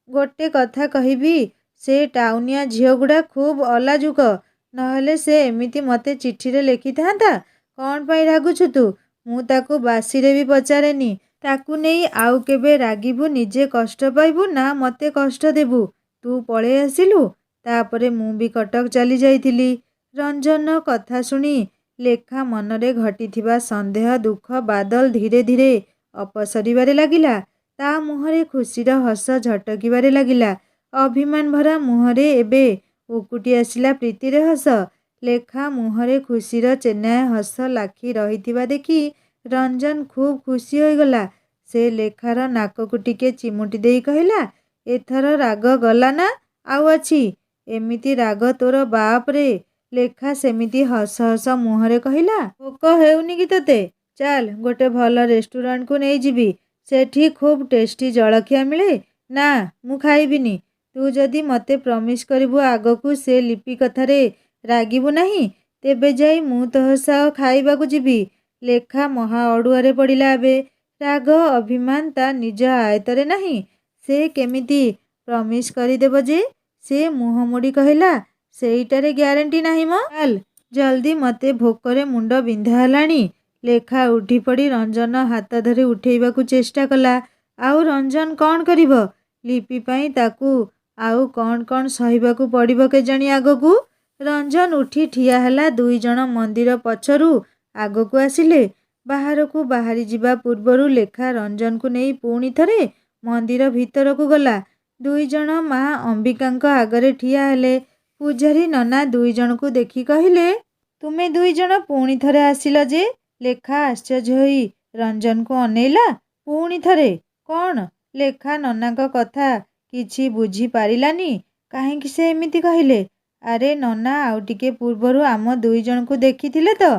ଗୋଟେ କଥା କହିବି, ସେ ଟାଉନିଆ ଝିଅଗୁଡ଼ା ଖୁବ୍ ଅଲାଜୁକ। ନହେଲେ ସେ ଏମିତି ମୋତେ ଚିଠିରେ ଲେଖିଥାନ୍ତା? କ'ଣ ପାଇଁ ରାଗୁଛୁ ତୁ? ମୁଁ ତାକୁ ବାସିରେ ବି ପଚାରେନି। ତାକୁ ନେଇ ଆଉ କେବେ ରାଗିବୁ, ନିଜେ କଷ୍ଟ ପାଇବୁ ନା ମୋତେ କଷ୍ଟ ଦେବୁ? ତୁ ପଳେଇ ଆସିଲୁ। ତାପରେ ମୁଁ ବି କଟକ ଚାଲି ଯାଇଥିଲି। ରଞ୍ଜନର କଥା ଶୁଣି ଲେଖା ମନରେ ଘଟିଥିବା ସନ୍ଦେହ ଦୁଃଖ ବାଦଲ ଧୀରେ ଧୀରେ ଅପସରିବାରେ ଲାଗିଲା। ତା ମୁହଁରେ ଖୁସିର ହସ ଝଟକିବାରେ ଲାଗିଲା। ଅଭିମାନ ଭରା ମୁହଁରେ ଏବେ ଉକୁଟି ଆସିଲା ପ୍ରୀତିର ହସ। ଲେଖା ମୁହଁରେ ଖୁସିର ଚେନାଏ ହସ ଲାଖି ରହିଥିବା ଦେଖି ରଞ୍ଜନ ଖୁବ୍ ଖୁସି ହୋଇଗଲା। ସେ ଲେଖାର ନାକକୁ ଟିକେ ଚିମୁଟି ଦେଇ କହିଲା, ଏଥର ରାଗ ଗଲା ନା ଆଉ ଅଛି? ଏମିତି ରାଗ ତୋର ବାପରେ। ଲେଖା ସେମିତି ହସ ହସ ମୁହଁରେ କହିଲା, ଭୋକ ହେଉନି କି ତୋତେ? ଚାଲ ଗୋଟେ ଭଲ ରେଷ୍ଟୁରାଣ୍ଟକୁ ନେଇଯିବି। ସେଠି ଖୁବ୍ ଟେଷ୍ଟି ଜଳଖିଆ ମିଳେ। ନା, ମୁଁ ଖାଇବିନି। ତୁ ଯଦି ମୋତେ ପ୍ରମିସ୍ କରିବୁ ଆଗକୁ ସେ ଲିପି କଥାରେ ରାଗିବୁ ନାହିଁ, ତେବେ ଯାଇ ମୁଁ ତୋ ସହ ଖାଇବାକୁ ଯିବି। ଲେଖା ମହା ଅଡ଼ୁଆରେ ପଡ଼ିଲା ଏବେ। ରାଗ ଅଭିମାନ ତା ନିଜ ଆୟତ୍ତରେ ନାହିଁ। ସେ କେମିତି ପ୍ରମିସ୍ କରିଦେବ ଯେ? ସେ ମୁହଁ ମୋଡ଼ି କହିଲା, ସେଇଟାରେ ଗ୍ୟାରେଣ୍ଟି ନାହିଁ ମ। ଚାଲ ଜଲ୍ଦି, ମୋତେ ଭୋକରେ ମୁଣ୍ଡ ବିନ୍ଧା ହେଲାଣି। ଲେଖା ଉଠିପଡ଼ି ରଞ୍ଜନ ହାତ ଧରି ଉଠେଇବାକୁ ଚେଷ୍ଟା କଲା। ଆଉ ରଞ୍ଜନ କ'ଣ କରିବ? ଲିପି ପାଇଁ ତାକୁ ଆଉ କ'ଣ କ'ଣ ସହିବାକୁ ପଡ଼ିବ କେଜାଣି ଆଗକୁ। ରଞ୍ଜନ ଉଠି ଠିଆ ହେଲା। ଦୁଇଜଣ ମନ୍ଦିର ପଛରୁ ଆଗକୁ ଆସିଲେ। ବାହାରକୁ ବାହାରି ଯିବା ପୂର୍ବରୁ ଲେଖା ରଞ୍ଜନକୁ ନେଇ ପୁଣି ଥରେ ମନ୍ଦିର ଭିତରକୁ ଗଲା। ଦୁଇଜଣ ମା ଅମ୍ବିକାଙ୍କ ଆଗରେ ଠିଆ ହେଲେ। ପୂଜାରୀ ନନା ଦୁଇଜଣଙ୍କୁ ଦେଖି କହିଲେ, ତୁମେ ଦୁଇଜଣ ପୁଣି ଥରେ ଆସିଲ ଯେ? ଲେଖା ଆଶ୍ଚର୍ଯ୍ୟ ହୋଇ ରଞ୍ଜନକୁ ଅନେଇଲା। ପୁଣି ଥରେ କ'ଣ? ଲେଖା ନନାଙ୍କ କଥା କିଛି ବୁଝି ପାରିଲାନି। କାହିଁକି ସେ ଏମିତି କହିଲେ? ଆରେ ନନା, ଆଉ ଟିକେ ପୂର୍ବରୁ ଆମ ଦୁଇଜଣଙ୍କୁ ଦେଖିଥିଲେ ତ?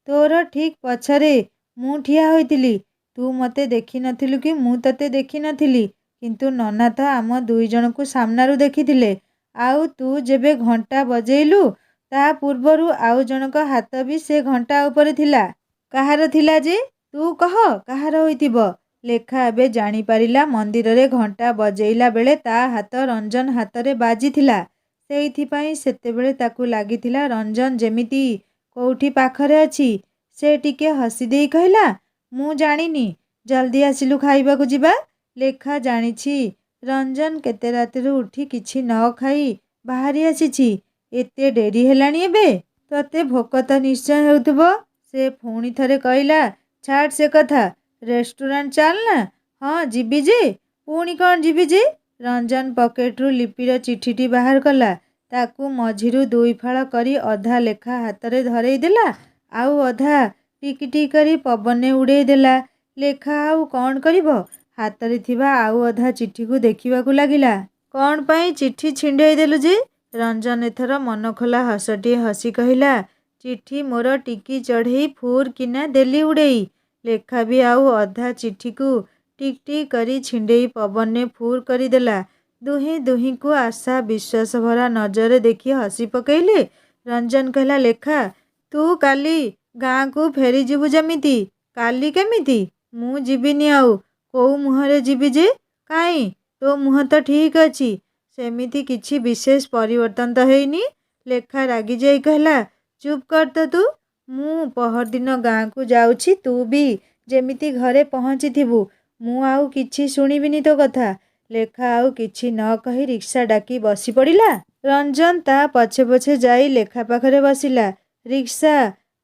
ତୋର ଠିକ୍ ପଛରେ ମୁଁ ଠିଆ ହୋଇଥିଲି। ତୁ ମୋତେ ଦେଖିନଥିଲୁ କି ମୁଁ ତତେ ଦେଖିନଥିଲି, କିନ୍ତୁ ନନା ତ ଆମ ଦୁଇଜଣଙ୍କୁ ସାମ୍ନାରୁ ଦେଖିଥିଲେ। ଆଉ ତୁ ଯେବେ ଘଣ୍ଟା ବଜେଇଲୁ, ତା ପୂର୍ବରୁ ଆଉ ଜଣକ ହାତ ବି ସେ ଘଣ୍ଟା ଉପରେ ଥିଲା। କାହାର ଥିଲା ଯେ? ତୁ କହ, କାହାର ହୋଇଥିବ? ଲେଖା ଏବେ ଜାଣିପାରିଲା ମନ୍ଦିରରେ ଘଣ୍ଟା ବଜେଇଲା ବେଳେ ତା ହାତ ରଞ୍ଜନ ହାତରେ ବାଜିଥିଲା। ସେଇଥିପାଇଁ ସେତେବେଳେ ତାକୁ ଲାଗିଥିଲା ରଞ୍ଜନ ଯେମିତି କୋଉଠି ପାଖରେ ଅଛି। ସେ ଟିକେ ହସିଦେଇ କହିଲା, ମୁଁ ଜାଣିନି। ଜଲ୍ଦି ଆସିଲୁ, ଖାଇବାକୁ ଯିବା। ଲେଖା ଜାଣିଛି ରଞ୍ଜନ କେତେ ରାତିରୁ ଉଠି କିଛି ନ ଖାଇ ବାହାରି ଆସିଛି। ଏତେ ଡେରି ହେଲାଣି ଏବେ। ତତେ ଭୋକ ତ ନିଶ୍ଚୟ ହେଉଥିବ। ସେ ପୁଣି ଥରେ କହିଲା, ଛାଡ଼ ସେ କଥା। ରେଷ୍ଟୁରାଣ୍ଟ ଚାଲ ନା। ହଁ ଯିବି ଯେ। ପୁଣି କ'ଣ ଯିବି ଯେ? ରଞ୍ଜନ ପକେଟରୁ ଲିପିର ଚିଠିଟି ବାହାର କଲା। ତାକୁ ମଝିରୁ ଦୁଇ ଫାଳ କରି ଅଧା ଲେଖା ହାତରେ ଧରେଇ ଦେଲା, ଆଉ ଅଧା ଟିକି ଟିକି କରି ପବନରେ ଉଡ଼େଇ ଦେଲା। ଲେଖା ଆଉ କ'ଣ କରିବ? ହାତରେ ଥିବା ଆଉ ଅଧା ଚିଠିକୁ ଦେଖିବାକୁ ଲାଗିଲା। କ'ଣ ପାଇଁ ଚିଠି ଛିଣ୍ଡେଇ ଦେଲୁ ଯେ? ରଞ୍ଜନ ଏଥର ମନଖୋଲା ହସଟିଏ ହସି କହିଲା, ଚିଠି ମୋର ଟିକି ଚଢ଼େଇ ଫୁର୍ କିନା ଦେଲି ଉଡ଼େଇ। ଲେଖା ବି ଆଉ ଅଧା ଚିଠିକୁ ଟିକ୍ ଟିକ୍ କରି ଛିଣ୍ଡେଇ ପବନରେ ଫୁର୍ କରିଦେଲା। ଦୁହେଁ ଦୁହିଁଙ୍କୁ ଆଶା ବିଶ୍ୱାସ ଭରା ନଜରରେ ଦେଖି ହସି ପକେଇଲେ। ରଞ୍ଜନ କହିଲା, ଲେଖା, ତୁ କାଲି ଗାଁକୁ ଫେରିଯିବୁ ଯେମିତି। କାଲି କେମିତି? ମୁଁ ଯିବିନି ଆଉ। କୋଉ ମୁହଁରେ ଯିବି ଯେ? କାହିଁ, ତୋ ମୁହଁ ତ ଠିକ୍ ଅଛି। ସେମିତି କିଛି ବିଶେଷ ପରିବର୍ତ୍ତନ ତ ହେଇନି। ଲେଖା ରାଗିଯାଇ କହିଲା, ଚୁପ୍ କର ତ ତୁ। ମୁଁ ପହରଦିନ ଗାଁକୁ ଯାଉଛି। ତୁ ବି ଯେମିତି ଘରେ ପହଞ୍ଚିଥିବୁ। ମୁଁ ଆଉ କିଛି ଶୁଣିବିନି ତୋ କଥା। ଲେଖା ଆଉ କିଛି ନ କହି ରିକ୍ସା ଡାକି ବସି ପଡ଼ିଲା। ରଞ୍ଜନ ତା ପଛେ ପଛେ ଯାଇ ଲେଖା ପାଖରେ ବସିଲା। ରିକ୍ସା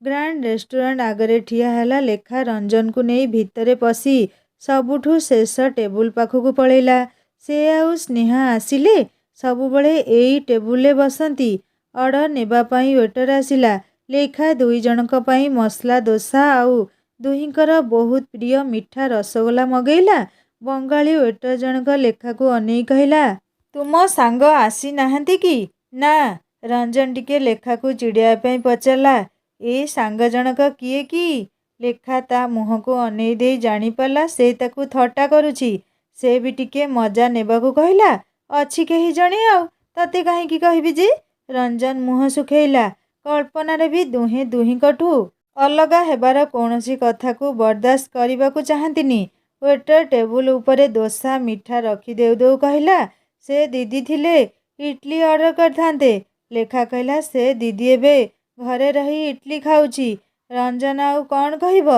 ଗ୍ରାଣ୍ଡ ରେଷ୍ଟୁରାଣ୍ଟ ଆଗରେ ଠିଆ ହେଲା। ଲେଖା ରଞ୍ଜନକୁ ନେଇ ଭିତରେ ପଶି ସବୁଠୁ ଶେଷ ଟେବୁଲ ପାଖକୁ ପଳେଇଲା। ସେ ଆଉ ସ୍ନେହା ଆସିଲେ ସବୁବେଳେ ଏଇ ଟେବୁଲରେ ବସନ୍ତି। ଅର୍ଡ଼ର ନେବା ପାଇଁ ୱେଟର ଆସିଲା। ଲେଖା 2 ଜଣଙ୍କ ପାଇଁ ମସଲା ଦୋସା ଆଉ ଦୁହିଁଙ୍କର ବହୁତ ପ୍ରିୟ ମିଠା ରସଗୋଲା ମଗେଇଲା। ବଙ୍ଗାଳୀ ୱେଟର ଜଣକ ଲେଖାକୁ ଅନେଇ କହିଲା, ତୁମ ସାଙ୍ଗ ଆସିନାହାନ୍ତି କି? ନା। ରଞ୍ଜନ ଟିକେ ଲେଖାକୁ ଚିଡ଼ିବା ପାଇଁ ପଚାରିଲା, ଏ ସାଙ୍ଗ ଜଣକ କିଏ କି? ଲେଖା ତା ମୁହଁକୁ ଅନେଇ ଦେଇ ଜାଣିପାରିଲା ସେ ତାକୁ ଥଟ୍ଟା କରୁଛି। ସେ ବି ଟିକେ ମଜା ନେବାକୁ କହିଲା, ଅଛି କେହି ଜଣେ ଆଉ ତତେ କାହିଁକି କହିବି ଯେ? ରଞ୍ଜନ ମୁହଁ ଶୁଖେଇଲା। କଳ୍ପନାରେ ବି ଦୁହେଁ ଦୁହିଁଙ୍କଠୁ ଅଲଗା ହେବାର କୌଣସି କଥାକୁ ବରଦାସ୍ତ କରିବାକୁ ଚାହାନ୍ତିନି। ୱେଟର ଟେବୁଲ ଉପରେ ଦୋସା ମିଠା ରଖି ଦେଉ ଦେଉ କହିଲା, ସେ ଦିଦି ଥିଲେ ଇଡଲି ଅର୍ଡ଼ର କରିଥାନ୍ତେ। ଲେଖା କହିଲା, ସେ ଦିଦି ଏବେ ଘରେ ରହି ଇଡଲି ଖାଉଛି। ରଞ୍ଜନ ଆଉ କ'ଣ କହିବ?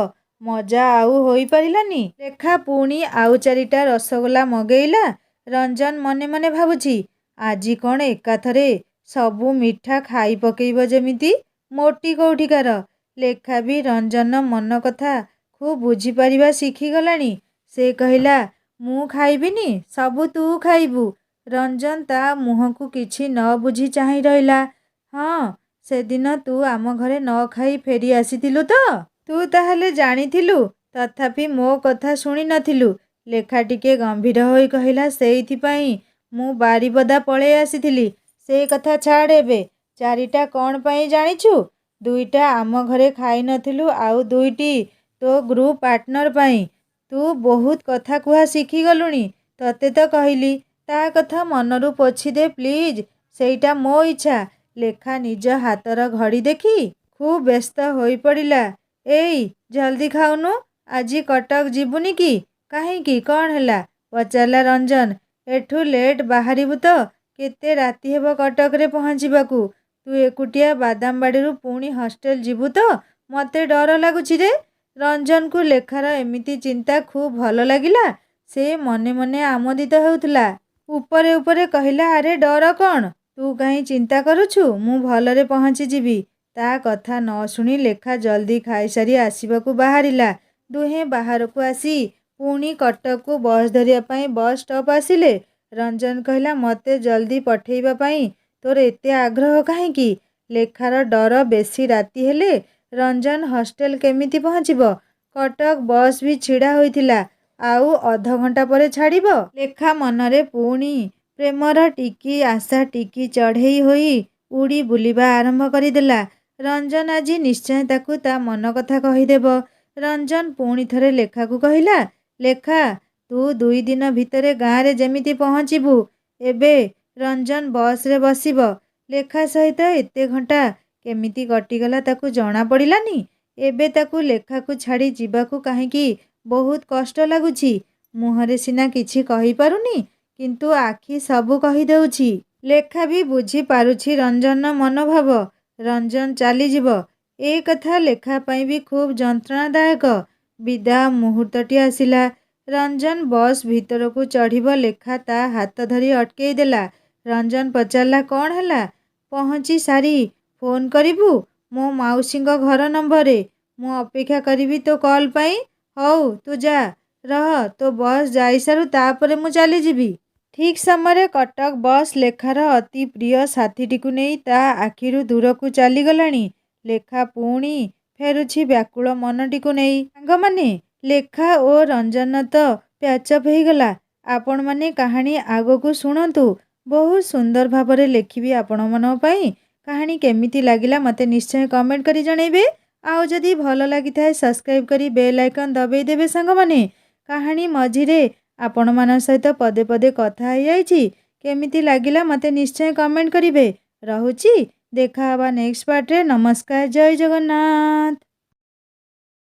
ମଜା ଆଉ ହୋଇପାରିଲାନି। ଲେଖା ପୁଣି ଆଉ 4ଟା ରସଗୋଲା ମଗେଇଲା। ରଞ୍ଜନ ମନେ ମନେ ଭାବୁଛି, ଆଜି କ'ଣ ଏକାଥରେ ସବୁ ମିଠା ଖାଇ ପକେଇବ ଯେମିତି। ମୋଟି କୋଉଠିକାର। ଲେଖା ବି ରଞ୍ଜନ ମନ କଥା ଖୁବ୍ ବୁଝିପାରିବା ଶିଖିଗଲାଣି। ସେ କହିଲା, ମୁଁ ଖାଇବିନି, ସବୁ ତୁ ଖାଇବୁ। ରଞ୍ଜନ ତା ମୁହଁକୁ କିଛି ନ ବୁଝି ଚାହିଁ ରହିଲା। ହଁ, ସେଦିନ ତୁ ଆମ ଘରେ ନ ଖାଇ ଫେରି ଆସିଥିଲୁ ତ? ତୁ ତାହେଲେ ଜାଣିଥିଲୁ, ତଥାପି ମୋ କଥା ଶୁଣି ନଥିଲୁ। ଲେଖା ଟିକେ ଗମ୍ଭୀର ହୋଇ କହିଲା, ସେଇଥିପାଇଁ ମୁଁ ବାରିପଦା ପଳେଇ ଆସିଥିଲି। ସେ କଥା ଛାଡ଼ ଏବେ। 4ଟା କ'ଣ ପାଇଁ ଜାଣିଛୁ? 2ଟା ଆମ ଘରେ ଖାଇ ନଥିଲୁ ଆଉ 2ଟି ତୋ ଗ୍ରୁପ ପାର୍ଟନର ପାଇଁ। ତୁ ବହୁତ କଥା କୁହା ଶିଖିଗଲୁଣି। ତତେ ତ କହିଲି ତା କଥା ମନରୁ ପୋଛିଦେ ପ୍ଲିଜ୍। ସେଇଟା ମୋ ଇଚ୍ଛା। ଲେଖା ନିଜ ହାତର ଘଡ଼ି ଦେଖି ଖୁବ୍ ବ୍ୟସ୍ତ ହୋଇପଡ଼ିଲା। ଏଇ ଜଲ୍ଦି ଖାଉନୁ। ଆଜି କଟକ ଯିବୁନି କି? କାହିଁକି, କ'ଣ ହେଲା? ପଚାରିଲା ରଞ୍ଜନ। ଏଠୁ ଲେଟ୍ ବାହାରିବୁ ତ କେତେ ରାତି ହେବ କଟକରେ ପହଞ୍ଚିବାକୁ। ତୁ ଏକୁଟିଆ ବାଦାମବାଡ଼ିରୁ ପୁଣି ହଷ୍ଟେଲ ଯିବୁ ତ? ମତେ ଡର ଲାଗୁଛି ରେ। ରଞ୍ଜନକୁ ଲେଖାର ଏମିତି ଚିନ୍ତା ଖୁବ୍ ଭଲ ଲାଗିଲା। ସେ ମନେ ମନେ ଆମୋଦିତ ହେଉଥିଲା। ଉପରେ ଉପରେ କହିଲା, ଆରେ ଡର କ'ଣ? ତୁ କାହିଁ ଚିନ୍ତା କରୁଛୁ? ମୁଁ ଭଲରେ ପହଞ୍ଚିଯିବି। ତା କଥା ନ ଶୁଣି ଲେଖା ଜଲ୍ଦି ଖାଇସାରି ଆସିବାକୁ ବାହାରିଲା। ଦୁହେଁ ବାହାରକୁ ଆସି ପୁଣି କଟକକୁ ବସ୍ ଧରିବା ପାଇଁ ବସ୍ ଷ୍ଟପ୍ ଆସିଲେ। ରଞ୍ଜନ କହିଲା, ମତେ ଜଲ୍ଦି ପଠେଇବା ପାଇଁ ତୋର ଏତେ ଆଗ୍ରହ କାହିଁକି? ଲେଖାର ଡର ବେଶୀ ରାତି ହେଲେ ରଞ୍ଜନ ହଷ୍ଟେଲ କେମିତି ପହଞ୍ଚିବ? କଟକ ବସ୍ ବି ଛିଡ଼ା ହୋଇଥିଲା। ଆଉ ଅଧଘଣ୍ଟା ପରେ ଛାଡ଼ିବ। ଲେଖା ମନରେ ପୁଣି ପ୍ରେମର ଟିକି ଆଶା ଟିକି ଚଢ଼େଇ ହୋଇ ଉଡ଼ି ବୁଲିବା ଆରମ୍ଭ କରିଦେଲା। ରଞ୍ଜନ ଆଜି ନିଶ୍ଚୟ ତାକୁ ତା ମନ କଥା କହିଦେବ। ରଞ୍ଜନ ପୁଣି ଥରେ ଲେଖାକୁ କହିଲା, ଲେଖା, ତୁ 2 ଦିନ ଭିତରେ ଗାଁରେ ଯେମିତି ପହଞ୍ଚିବୁ। ଏବେ ରଞ୍ଜନ ବସ୍ରେ ବସିବ। ଲେଖା ସହିତ ଏତେ ଘଣ୍ଟା କେମିତି କଟିଗଲା ତାକୁ ଜଣା ପଡ଼ିଲାନି। ଏବେ ତାକୁ ଲେଖାକୁ ଛାଡ଼ି ଯିବାକୁ କାହିଁକି ବହୁତ କଷ୍ଟ ଲାଗୁଛି। ମୁହଁରେ ସିନା କିଛି କହିପାରୁନି, କିନ୍ତୁ ଆଖି ସବୁ କହିଦେଉଛି। ଲେଖା ବି ବୁଝିପାରୁଛି ରଞ୍ଜନର ମନୋଭାବ। ରଞ୍ଜନ ଚାଲିଯିବ, ଏ କଥା ଲେଖା ପାଇଁ ବି ଖୁବ୍ ଯନ୍ତ୍ରଣାଦାୟକ। ବିଦାୟ ମୁହୂର୍ତ୍ତଟି ଆସିଲା। ରଞ୍ଜନ ବସ୍ ଭିତରକୁ ଚଢ଼ିବ। ଲେଖା ତା ହାତ ଧରି ଅଟକେଇ ଦେଲା। ରଞ୍ଜନ ପଚାରିଲା, କ'ଣ ହେଲା? ପହଞ୍ଚି ସାରି ଫୋନ୍ କରିବୁ ମୋ ମାଉସୀଙ୍କ ଘର ନମ୍ବରରେ। ମୁଁ ଅପେକ୍ଷା କରିବି ତୋ କଲ୍ ପାଇଁ। ହଉ, ତୁ ଯା, ରହ, ତୋ ବସ୍ ଯାଇସାରୁ ତାପରେ ମୁଁ ଚାଲିଯିବି। ଠିକ୍ ସମୟରେ କଟକ ବସ୍ ଲେଖାର ଅତି ପ୍ରିୟ ସାଥୀଟିକୁ ନେଇ ତା ଆଖିରୁ ଦୂରକୁ ଚାଲିଗଲାଣି। ଲେଖା ପୁଣି ଫେରୁଛି ବ୍ୟାକୁଳ ମନଟିକୁ ନେଇ। ସାଙ୍ଗମାନେ, ଲେଖା ଓ ରଞ୍ଜନ ତ ପ୍ୟାଚଅପ୍ ହେଇଗଲା। ଆପଣମାନେ କାହାଣୀ ଆଗକୁ ଶୁଣନ୍ତୁ। ବହୁତ ସୁନ୍ଦର ଭାବରେ ଲେଖିବି ଆପଣମାନଙ୍କ ପାଇଁ। କାହାଣୀ କେମିତି ଲାଗିଲା ମୋତେ ନିଶ୍ଚୟ କମେଣ୍ଟ କରି ଜଣାଇବେ। ଆଉ ଯଦି ଭଲ ଲାଗିଥାଏ ସବସ୍କ୍ରାଇବ୍ କରି ବେଲ୍ ଆଇକନ୍ ଦବାଇ ଦେବେ ସାଙ୍ଗମାନେ। କାହାଣୀ ମଝିରେ ଆପଣମାନଙ୍କ ସହିତ ପଦେ ପଦେ କଥା ହେଇଯାଇଛି। କେମିତି ଲାଗିଲା ମୋତେ ନିଶ୍ଚୟ କମେଣ୍ଟ କରିବେ। ରହୁଛି, ଦେଖା ହେବା ନେକ୍ସଟ ପାର୍ଟରେ। ନମସ୍କାର, ଜୟ ଜଗନ୍ନାଥ।